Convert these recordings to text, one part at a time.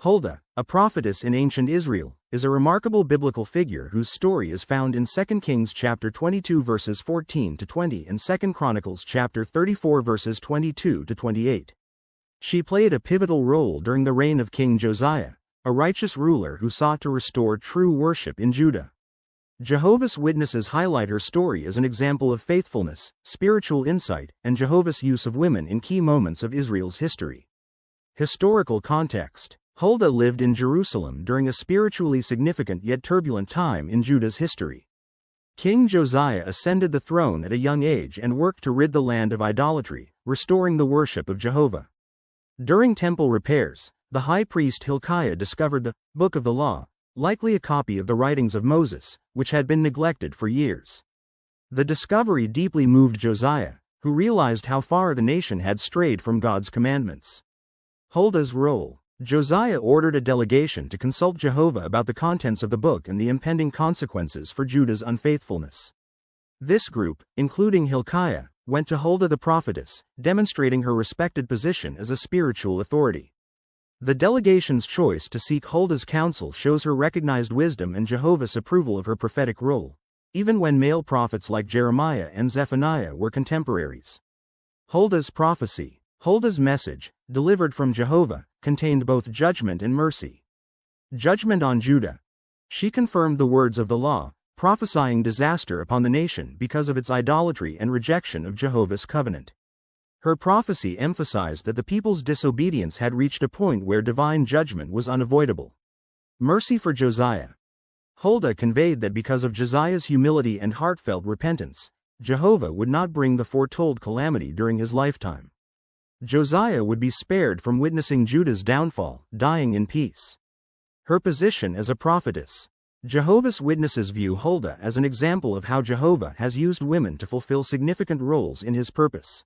Huldah, a prophetess in ancient Israel, is a remarkable biblical figure whose story is found in 2 Kings chapter 22 verses 14 to 20 and 2 Chronicles chapter 34 verses 22 to 28. She played a pivotal role during the reign of King Josiah, a righteous ruler who sought to restore true worship in Judah. Jehovah's Witnesses highlight her story as an example of faithfulness, spiritual insight, and Jehovah's use of women in key moments of Israel's history. Historical context: Huldah lived in Jerusalem during a spiritually significant yet turbulent time in Judah's history. King Josiah ascended the throne at a young age and worked to rid the land of idolatry, restoring the worship of Jehovah. During temple repairs, the high priest Hilkiah discovered the Book of the Law, likely a copy of the writings of Moses, which had been neglected for years. The discovery deeply moved Josiah, who realized how far the nation had strayed from God's commandments. Huldah's role: Josiah ordered a delegation to consult Jehovah about the contents of the book and the impending consequences for Judah's unfaithfulness. This group, including Hilkiah, went to Huldah the prophetess, demonstrating her respected position as a spiritual authority. The delegation's choice to seek Huldah's counsel shows her recognized wisdom and Jehovah's approval of her prophetic role, even when male prophets like Jeremiah and Zephaniah were contemporaries. Huldah's prophecy: Huldah's message, delivered from Jehovah, contained both judgment and mercy. Judgment on Judah: she confirmed the words of the law, prophesying disaster upon the nation because of its idolatry and rejection of Jehovah's covenant. Her prophecy emphasized that the people's disobedience had reached a point where divine judgment was unavoidable. Mercy for Josiah: Huldah conveyed that because of Josiah's humility and heartfelt repentance, Jehovah would not bring the foretold calamity during his lifetime. Josiah would be spared from witnessing Judah's downfall, dying in peace. Her position as a prophetess: Jehovah's Witnesses view Huldah as an example of how Jehovah has used women to fulfill significant roles in his purpose.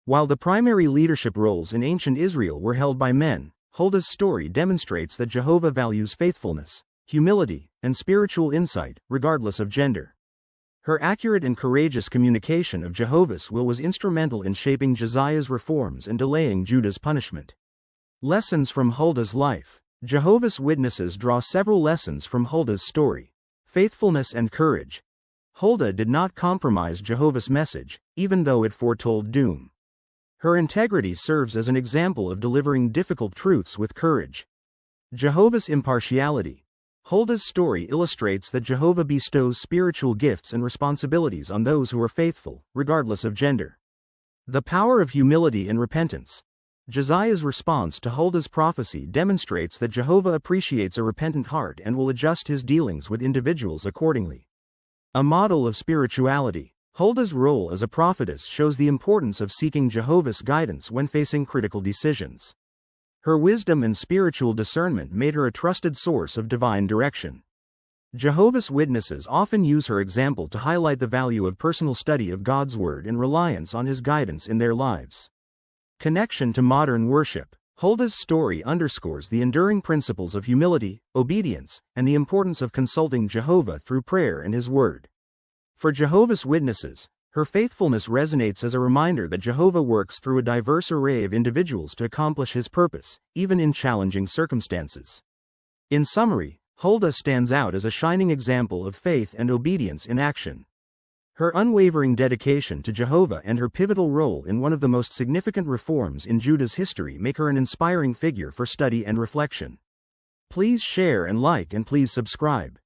While the primary leadership roles in ancient Israel were held by men, Huldah's story demonstrates that Jehovah values faithfulness, humility, and spiritual insight, regardless of gender. Her accurate and courageous communication of Jehovah's will was instrumental in shaping Josiah's reforms and delaying Judah's punishment. Lessons from Huldah's life: Jehovah's Witnesses draw several lessons from Huldah's story. Faithfulness and courage: Huldah did not compromise Jehovah's message, even though it foretold doom. Her integrity serves as an example of delivering difficult truths with courage. Jehovah's impartiality: Huldah's story illustrates that Jehovah bestows spiritual gifts and responsibilities on those who are faithful, regardless of gender. The power of humility and repentance: Josiah's response to Huldah's prophecy demonstrates that Jehovah appreciates a repentant heart and will adjust his dealings with individuals accordingly. A model of spirituality: Huldah's role as a prophetess shows the importance of seeking Jehovah's guidance when facing critical decisions. Her wisdom and spiritual discernment made her a trusted source of divine direction. Jehovah's Witnesses often use her example to highlight the value of personal study of God's Word and reliance on His guidance in their lives. Connection to modern worship: Huldah's story underscores the enduring principles of humility, obedience, and the importance of consulting Jehovah through prayer and His Word. For Jehovah's Witnesses, her faithfulness resonates as a reminder that Jehovah works through a diverse array of individuals to accomplish His purpose, even in challenging circumstances. In summary, Huldah stands out as a shining example of faith and obedience in action. Her unwavering dedication to Jehovah and her pivotal role in one of the most significant reforms in Judah's history make her an inspiring figure for study and reflection. Please share and like, and please subscribe.